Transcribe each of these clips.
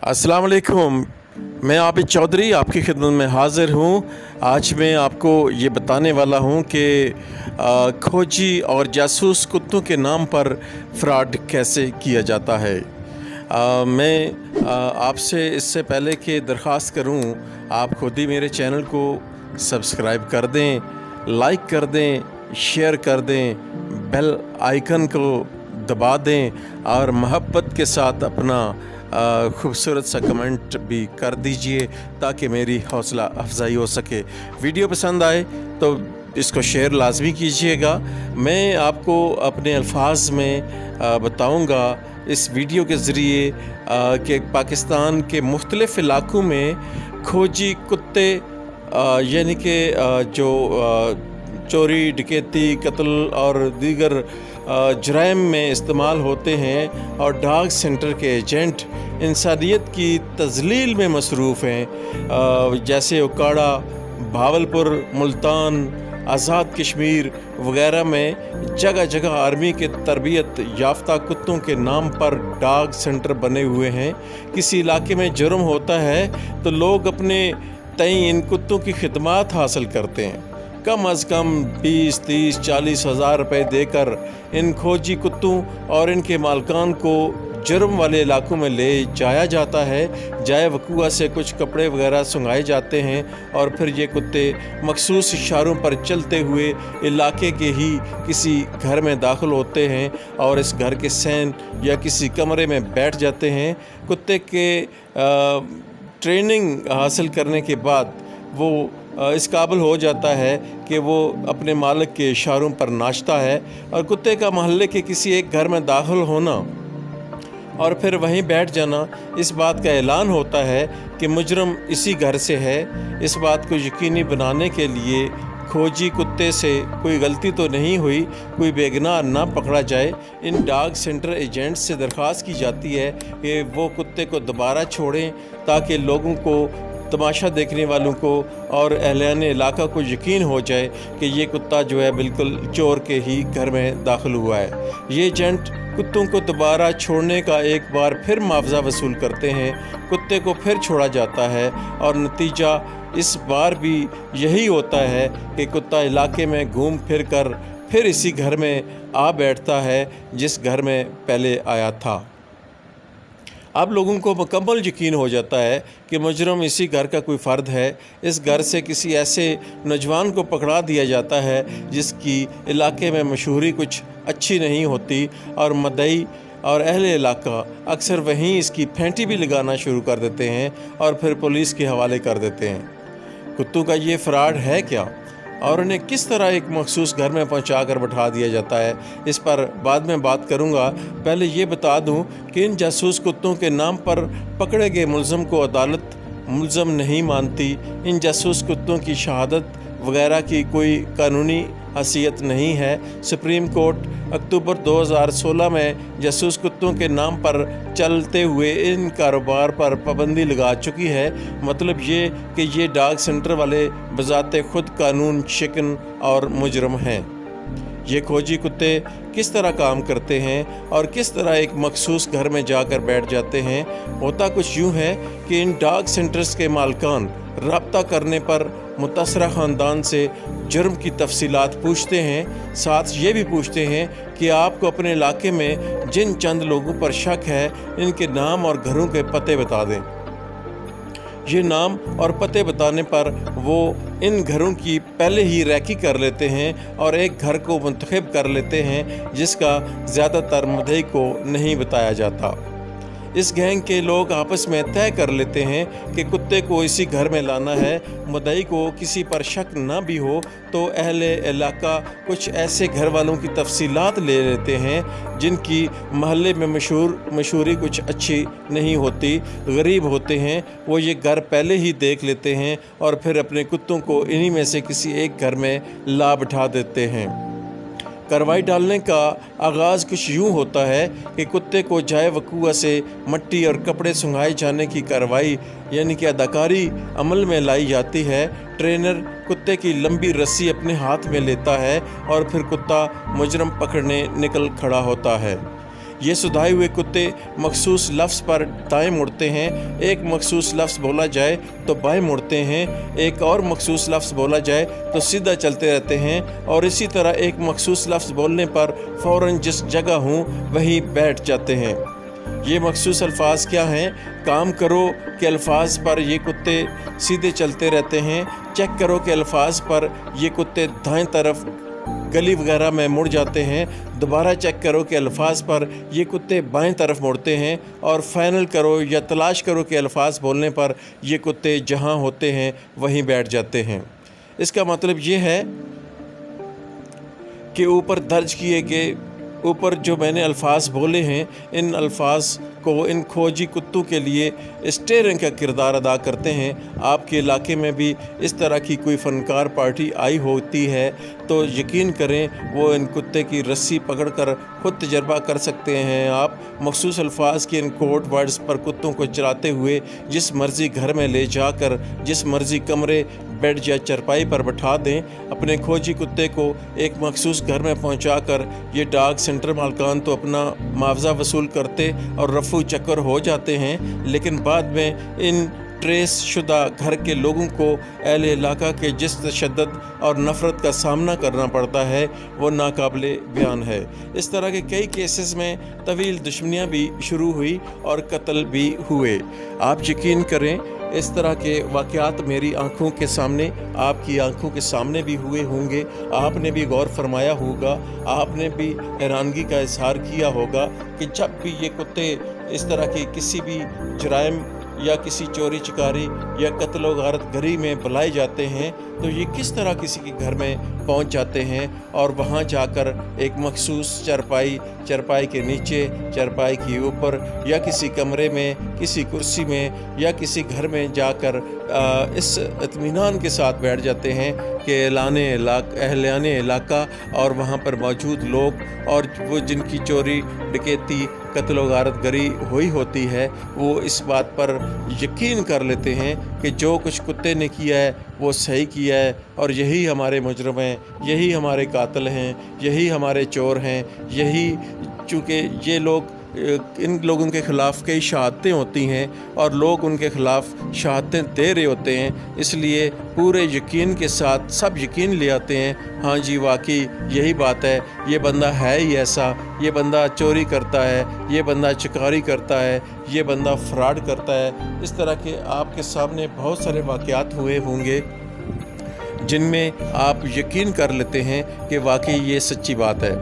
अस्सलाम वालेकुम। मैं आबिद चौधरी आपकी खिदमत में हाज़िर हूँ। आज मैं आपको ये बताने वाला हूँ कि खोजी और जासूस कुत्तों के नाम पर फ्रॉड कैसे किया जाता है। मैं आपसे इससे पहले कि दरख्वास्त करूँ, आप खुद ही मेरे चैनल को सब्सक्राइब कर दें, लाइक कर दें, शेयर कर दें, बेल आइकन को दबा दें और मोहब्बत के साथ अपना खूबसूरत सा कमेंट भी कर दीजिए ताकि मेरी हौसला अफजाई हो सके। वीडियो पसंद आए तो इसको शेयर लाजमी कीजिएगा। मैं आपको अपने अल्फाज में बताऊंगा इस वीडियो के ज़रिए कि पाकिस्तान के मुख्तलिफ़ इलाक़ों में खोजी कुत्ते यानी कि जो चोरी, डकैती, कत्ल और दीगर जराइम में इस्तेमाल होते हैं और डॉग सेंटर के एजेंट इंसानियत की तज़लील में मसरूफ़ हैं। जैसे उकाड़ा, भावलपुर, मुल्तान, आज़ाद कश्मीर वग़ैरह में जगह जगह आर्मी के तरबियत याफ्ता कुत्तों के नाम पर डॉग सेंटर बने हुए हैं। किसी इलाके में जुर्म होता है तो लोग अपने तय इन कुत्तों की खिदमत हासिल करते हैं। कम अज़ कम 20, 30, 40 हज़ार रुपये देकर इन खोजी कुत्तों और इनके मालकान को जुर्म वाले इलाकों में ले जाया जाता है। जाए वकूआ से कुछ कपड़े वगैरह सुंघाए जाते हैं और फिर ये कुत्ते मखसूस इशारों पर चलते हुए इलाके के ही किसी घर में दाखिल होते हैं और इस घर के सैन या किसी कमरे में बैठ जाते हैं। कुत्ते के ट्रेनिंग हासिल करने के बाद वो इस काबिल हो जाता है कि वो अपने मालिक के इशारों पर नाचता है और कुत्ते का महल्ले के किसी एक घर में दाखिल होना और फिर वहीं बैठ जाना इस बात का ऐलान होता है कि मुजरम इसी घर से है। इस बात को यकीनी बनाने के लिए खोजी कुत्ते से कोई गलती तो नहीं हुई, कोई बेगुनाह ना पकड़ा जाए, इन डॉग सेंटर एजेंट्स से दरख्वास्त की जाती है कि वो कुत्ते को दोबारा छोड़ें ताकि लोगों को, तमाशा देखने वालों को और अहलियान इलाका को यकीन हो जाए कि ये कुत्ता जो है बिल्कुल चोर के ही घर में दाखिल हुआ है। ये एजेंट कुत्तों को दोबारा छोड़ने का एक बार फिर मुआवजा वसूल करते हैं। कुत्ते को फिर छोड़ा जाता है और नतीजा इस बार भी यही होता है कि कुत्ता इलाके में घूम फिर कर फिर इसी घर में आ बैठता है जिस घर में पहले आया था। अब लोगों को मुकम्मल यकीन हो जाता है कि मुजरम इसी घर का कोई फ़र्द है। इस घर से किसी ऐसे नौजवान को पकड़ा दिया जाता है जिसकी इलाके में मशहूरी कुछ अच्छी नहीं होती और मदई और अहले इलाका अक्सर वहीं इसकी फेंटी भी लगाना शुरू कर देते हैं और फिर पुलिस के हवाले कर देते हैं। कुत्तों का ये फ्रॉड है क्या और उन्हें किस तरह एक मखसूस घर में पहुंचा कर बैठा दिया जाता है, इस पर बाद में बात करूंगा। पहले ये बता दूं कि इन जासूस कुत्तों के नाम पर पकड़े गए मुलज़म को अदालत मुलज़म नहीं मानती। इन जासूस कुत्तों की शहादत वगैरह की कोई कानूनी हैसियत नहीं है। सुप्रीम कोर्ट अक्टूबर 2016 में जासूस कुत्तों के नाम पर चलते हुए इन कारोबार पर पाबंदी लगा चुकी है। मतलब ये कि ये डॉग सेंटर वाले बज़ाते खुद कानून शिकन और मुजरम हैं। ये खोजी कुत्ते किस तरह काम करते हैं और किस तरह एक मखसूस घर में जाकर बैठ जाते हैं। होता कुछ यूँ है कि इन डॉग सेंटर्स के मालकान रब्ता करने पर मुतासरा ख़ानदान से जुर्म की तफसीलात पूछते हैं। साथ ये भी पूछते हैं कि आपको अपने इलाके में जिन चंद लोगों पर शक है इनके नाम और घरों के पते बता दें। ये नाम और पते बताने पर वो इन घरों की पहले ही रैकी कर लेते हैं और एक घर को मुंतखब कर लेते हैं जिसका ज़्यादातर मुद्दई को नहीं बताया जाता। इस गैंग के लोग आपस में तय कर लेते हैं कि कुत्ते को इसी घर में लाना है। मुद्दई को किसी पर शक ना भी हो तो अहले इलाका कुछ ऐसे घर वालों की तफसीलात ले लेते हैं जिनकी महल्ले में मशहूरी कुछ अच्छी नहीं होती, गरीब होते हैं। वो ये घर पहले ही देख लेते हैं और फिर अपने कुत्तों को इन्हीं में से किसी एक घर में ला बिठा देते हैं। कार्रवाई डालने का आगाज़ कुछ यूँ होता है कि कुत्ते को जाए वकूआ से मट्टी और कपड़े सुंघाए जाने की कार्रवाई यानी कि अदाकारी अमल में लाई जाती है। ट्रेनर कुत्ते की लंबी रस्सी अपने हाथ में लेता है और फिर कुत्ता मुजरम पकड़ने निकल खड़ा होता है। ये सुधाए हुए कुत्ते मखसूस लफ्ज़ पर दाएं मुड़ते हैं, एक मखसूस लफ्ज़ बोला जाए तो बाएं मुड़ते हैं, एक और मखसूस लफ्ज़ बोला जाए तो सीधा चलते रहते हैं, और इसी तरह एक मखसूस लफ्ज़ बोलने पर फ़ौरन जिस जगह हूँ वहीं बैठ जाते हैं। ये मखसूस अल्फाज क्या हैं? काम करो के अल्फाज पर ये कुत्ते सीधे चलते रहते हैं, चेक करो के अल्फाज पर ये कुत्ते दाएं तरफ गली वगैरह में मुड़ जाते हैं, दोबारा चेक करो के अल्फाज पर ये कुत्ते बाएं तरफ मुड़ते हैं, और फाइनल करो या तलाश करो के अल्फाज बोलने पर ये कुत्ते जहां होते हैं वहीं बैठ जाते हैं। इसका मतलब ये है कि ऊपर दर्ज किए गए ऊपर जो मैंने अल्फाज बोले हैं, इन अल्फाज को इन खोजी कुत्तों के लिए स्टीयरिंग का किरदार अदा करते हैं। आपके इलाके में भी इस तरह की कोई फ़नकार पार्टी आई होती है तो यकीन करें वो इन कुत्ते की रस्सी पकड़कर खुद तजर्बा कर सकते हैं। आप मखसूस अल्फाज के इन कोड वर्ड्स पर कुत्तों को चलाते हुए जिस मर्ज़ी घर में ले जाकर जिस मर्ज़ी कमरे, बेड या चरपाई पर बैठा दें, अपने खोजी कुत्ते को एक मखसूस घर में पहुंचाकर ये डॉग सेंटर मालकान तो अपना मुआवजा वसूल करते और रफू चक्कर हो जाते हैं, लेकिन बाद में इन ट्रेस शुदा घर के लोगों को अहले इलाका के जिस तशद्दुद और नफ़रत का सामना करना पड़ता है वो नाकाबिले बयान है। इस तरह के कई केसेस में तवील दुश्मनियाँ भी शुरू हुई और कत्ल भी हुए। आप यकीन करें इस तरह के वाक़यात मेरी आंखों के सामने, आपकी आंखों के सामने भी हुए होंगे। आपने भी गौर फरमाया होगा, आपने भी हैरानगी का इजहार किया होगा कि जब भी ये कुत्ते इस तरह की किसी भी जुराइम या किसी चोरी चकारी या कत्ल व गारत गरी में बुलाए जाते हैं तो ये किस तरह किसी के घर में पहुंच जाते हैं और वहां जाकर एक मखसूस चरपाई के नीचे, चरपाई के ऊपर या किसी कमरे में, किसी कुर्सी में या किसी घर में जाकर इस इत्मीनान के साथ बैठ जाते हैं कि अहलाने इलाका और वहाँ पर मौजूद लोग और वो जिनकी चोरी डकैती कत्ल व गारत गरी हुई होती है वो इस बात पर यकीन कर लेते हैं कि जो कुछ कुत्ते ने किया है वो सही किया है और यही हमारे मुजरिम हैं, यही हमारे कातिल हैं, यही हमारे चोर हैं। यही चूँकि ये लोग इन लोगों के ख़िलाफ़ कई शहादतें होती हैं और लोग उनके ख़िलाफ़ शहादतें दे रहे होते हैं, इसलिए पूरे यकीन के साथ सब यकीन ले आते हैं, हाँ जी वाकई यही बात है, ये बंदा है ही ऐसा, ये बंदा चोरी करता है, ये बंदा चिकारी करता है, ये बंदा फ्रॉड करता है। इस तरह के आपके सामने बहुत सारे वाक़यात हुए होंगे जिनमें आप यकीन कर लेते हैं कि वाकई ये सच्ची बात है।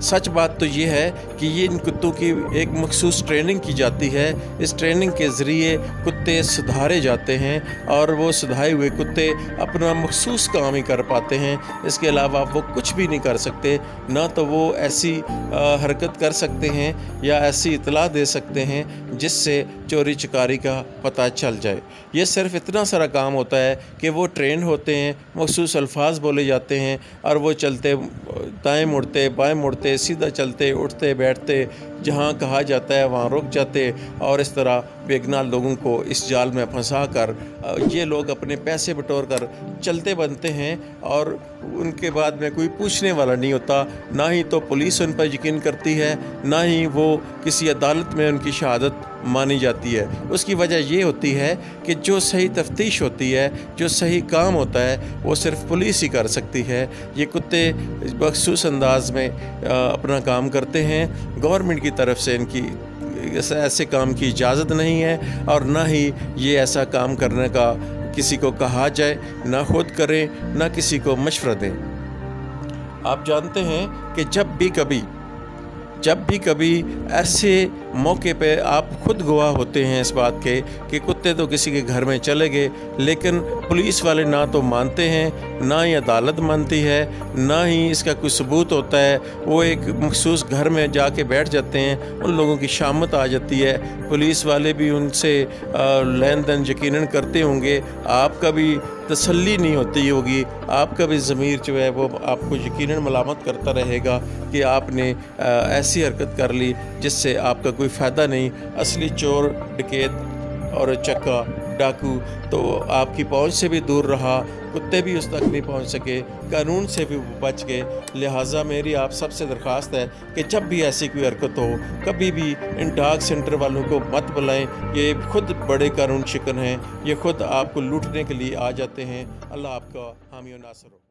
सच बात तो ये है कि ये इन कुत्तों की एक मखसूस ट्रेनिंग की जाती है। इस ट्रेनिंग के ज़रिए कुत्ते सुधारे जाते हैं और वो सुधारे हुए कुत्ते अपना मखसूस काम ही कर पाते हैं, इसके अलावा वो कुछ भी नहीं कर सकते। ना तो वो ऐसी हरकत कर सकते हैं या ऐसी इतला दे सकते हैं जिससे चोरी चकारी का पता चल जाए। ये सिर्फ इतना सारा काम होता है कि वो ट्रेंड होते हैं, मखसूस अल्फाज बोले जाते हैं और वो चलते दाएं मुड़ते बाएं मुड़ते सीधा चलते उठते बैठते, जहाँ कहा जाता है वहाँ रुक जाते और इस तरह बेगुनाह लोगों को इस जाल में फंसा कर ये लोग अपने पैसे बटोर कर चलते बनते हैं और उनके बाद में कोई पूछने वाला नहीं होता। ना ही तो पुलिस उन पर यकीन करती है, ना ही वो किसी अदालत में उनकी शहादत मानी जाती है। उसकी वजह ये होती है कि जो सही तफ्तीश होती है, जो सही काम होता है, वो सिर्फ पुलिस ही कर सकती है। ये कुत्ते मखसूस अंदाज में अपना काम करते हैं। गवर्नमेंट की तरफ से इनकी ऐसे काम की इजाज़त नहीं है और ना ही ये ऐसा काम करने का किसी को कहा जाए, ना खुद करें ना किसी को मशवरा दें। आप जानते हैं कि जब भी कभी ऐसे मौके पे आप खुद गवाह होते हैं इस बात के कि कुत्ते तो किसी के घर में चले गए, लेकिन पुलिस वाले ना तो मानते हैं, ना ही अदालत मानती है, ना ही इसका कोई सबूत होता है। वो एक मखसूस घर में जाके बैठ जाते हैं, उन लोगों की शामत आ जाती है, पुलिस वाले भी उनसे लेन देन यकीनन करते होंगे, आपका भी तसल्ली नहीं होती होगी, आपका भी ज़मीर जो है वो आपको यकीनन मलामत करता रहेगा कि आपने ऐसी हरकत कर ली जिससे आपका कोई फ़ायदा नहीं। असली चोर डकैत और चक्का ڈاکو تو آپ کی پہنچ سے بھی دور رہا، کتے بھی اس تک نہیں پہنچ سکے، قانون سے بھی بچ گئے۔ لہٰذا میری آپ سب سے درخواست ہے کہ جب بھی ایسی کوئی حرکت ہو، کبھی بھی ان ڈاک سینٹر والوں کو مت بلائیں، یہ خود بڑے قانون شکن ہیں، یہ خود آپ کو لوٹنے کے لیے آ جاتے ہیں۔ اللہ آپ کا حامی و ناصر ہو۔